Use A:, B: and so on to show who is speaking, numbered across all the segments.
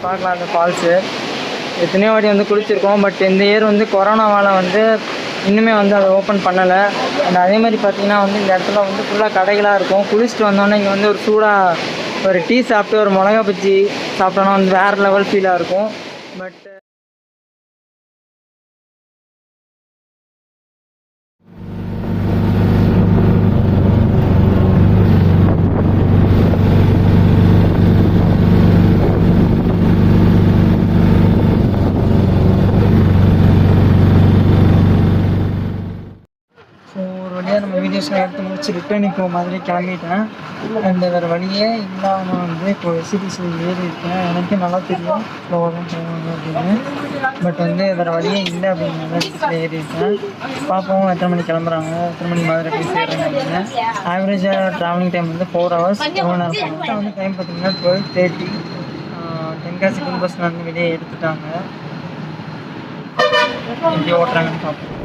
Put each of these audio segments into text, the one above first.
A: பார்க்கலாம் அந்த ஃபால்ஸு. எத்தனையோ வாட்டி வந்து குளிச்சிருக்கோம். பட் இந்த இயர் வந்து கொரோனாவால் வந்து இன்னுமே வந்து அதை ஓப்பன் பண்ணலை. அண்ட் அதே மாதிரி பார்த்திங்கன்னா வந்து இந்த இடத்துல வந்து ஃபுல்லாக கடைகளாக இருக்கும். குளிச்சுட்டு வந்தோன்னே இங்கே வந்து ஒரு சூடாக ஒரு டீ சாப்பிட்டு ஒரு மிளகா பஜ்ஜி சாப்பிட்டோன்னா வந்து வேறு லெவல் ஃபீலாக இருக்கும். பட் நம்ம வீடியோஸ்லாம் எடுத்து முடிச்சு ரிட்டர்ன் இப்போ மாதிரி கிளம்பிட்டேன். அண்ட் வேறு வழியே இல்லாமல் வந்து இப்போ எஸ்சிபிசி ஏறி இருக்கேன். எனக்கே நல்லா தெரியும் ஸ்லோவாக தான் போவாங்க அப்படின்னு. பட் வந்து வேறு வழியே இல்லை அப்படிங்கிறத வீட்டில் ஏறி இருக்கேன். பார்ப்போம் எத்தனை மணிக்கு கிளம்புறாங்க, எத்தனை மணி மாதிரி போய் சேர்றேன் அப்படின்னு. ஆவரேஜாக ட்ராவலிங் டைம் வந்து 4 hours எவ்வளோ நேரம் போனாங்க. வந்து டைம் பார்த்திங்கன்னா 12:30. தென்காசி புது பஸ்ஸில் வந்து வெளியே எடுத்துட்டாங்க. எப்படி ஓட்டுறாங்கன்னு பார்ப்போம்.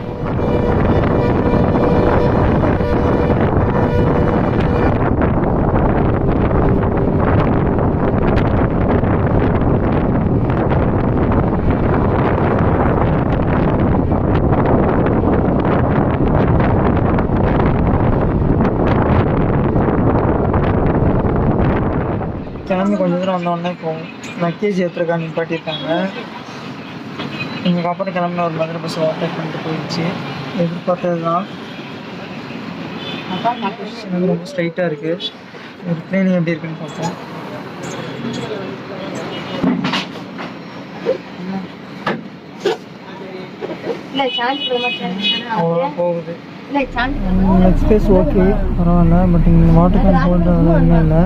A: கிளம்பி கொஞ்சம் தூரம் வந்தோடனே இப்போ லக்கேஜ் ஏற்றுறக்கா நிப்பாட்டியிருக்காங்க. இதுக்கப்புறம் கிளம்புன ஒரு மதுரை பஸ் ஓவர்டேக் பண்ணிட்டு போயிடுச்சு. எதிர்பார்த்தது தான். ரொம்ப ஸ்ட்ரைட்டாக இருக்குது. ஒரு ட்ரெயினிங் எப்படி இருக்குன்னு பார்ப்போம். அவ்வளோ போகுது. எக்ஸ்பிரஸ் ஓகே பரவாயில்ல. பட் இங்கே வாட்டர் கேன் போடுறது ஒன்றும் இல்லை.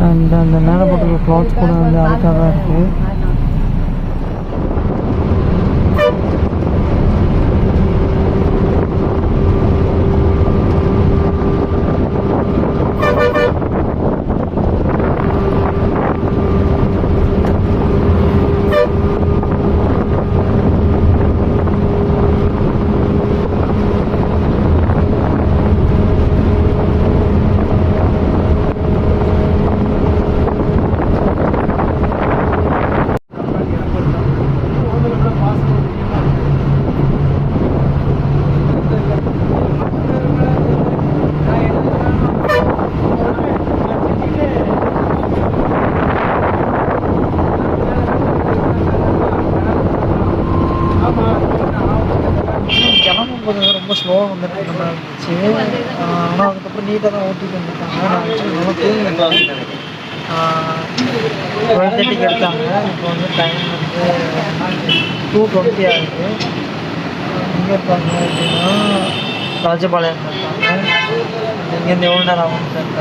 A: அண்ட் அந்த மேலே போட்டுருக்க கிளாத்ஸ் கூட வந்து அழுக்காக தான் இருக்குது. ரொம்ப ஸ்லோவாக வந்துட்டு இருக்க மாதிரி இருந்துச்சு. ஆனால் அதுக்கப்புறம் நீட்டாக தான் ஓட்டிகிட்டு வந்துருக்காங்க. நான் நல்லா தூங்கிட்டேன். 12:30 எடுத்தாங்க. இப்போ வந்து டைம் வந்து 2:20 ஆகுது. எங்கே இருக்காங்க அப்படின்னா ராஜபாளையம் இருக்காங்க. இங்கேருந்து எவ்வளோ நேரம் ஆகும்னு தெரியல.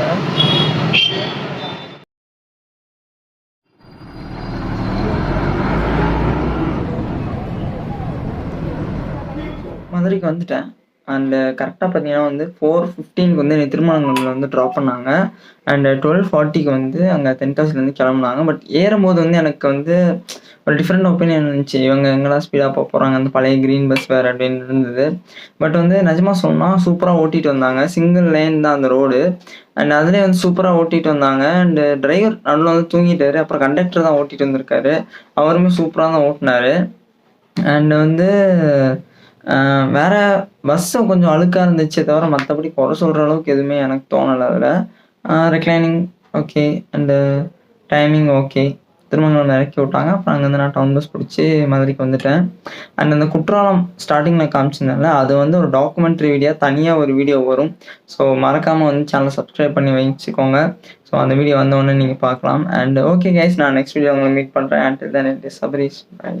A: மதுரைக்கு வந்துட்டேன். அண்டு கரெக்டாக பார்த்தீங்கன்னா வந்து 4:15 வந்து திருமணங்களில் வந்து ட்ராப் பண்ணாங்க. அண்டு 12:40 வந்து அங்கே தென்காசிலேருந்து கிளம்புனாங்க. பட் ஏறும்போது வந்து எனக்கு வந்து ஒரு டிஃப்ரெண்ட் ஒப்பீனியன் இருந்துச்சு. இவங்க எங்கடா ஸ்பீடாக போக போகிறாங்க, அந்த பழைய க்ரீன் பஸ் வேறு அப்படின்னு இருந்தது. பட் வந்து நிஜமாக சொன்னால் சூப்பராக ஓட்டிகிட்டு வந்தாங்க. சிங்கிள் லேன் தான் அந்த ரோடு. அண்ட் அதுலேயே வந்து சூப்பராக ஓட்டிகிட்டு வந்தாங்க. அண்டு டிரைவர் நடுவில் வந்து தூங்கிட்டாரு. அப்புறம் கண்டக்டர் தான் ஓட்டிகிட்டு வந்திருக்காரு. அவருமே சூப்பராக தான் ஓட்டினார். அண்டு வந்து வேறு பஸ்ஸு கொஞ்சம் அழுக்காக இருந்துச்சே தவிர மற்றபடி குறை சொல்கிற அளவுக்கு எதுவுமே எனக்கு தோணலை. அதில் reclining okay and timing okay. Thirumangalam இறக்கி விட்டாங்க. அப்புறம் அங்கேருந்து நான் டவுன் பஸ் பிடிச்சி மதுரைக்கு வந்துட்டேன். அண்ட் அந்த குற்றாலம் ஸ்டார்டிங்கில் காமிச்சிருந்தால அது வந்து ஒரு டாக்குமெண்ட்ரி வீடியோ, தனியாக ஒரு வீடியோ வரும். ஸோ மறக்காமல் வந்து சேனலை சப்ஸ்கிரைப் பண்ணி வச்சுக்கோங்க. ஸோ அந்த வீடியோ வந்தோடனே நீங்கள் பார்க்கலாம். அண்ட் ஓகே கைஸ், நான் நெக்ஸ்ட் வீடியோ உங்களை மீட் பண்ணுறேன். And then it is Sabareesh. By.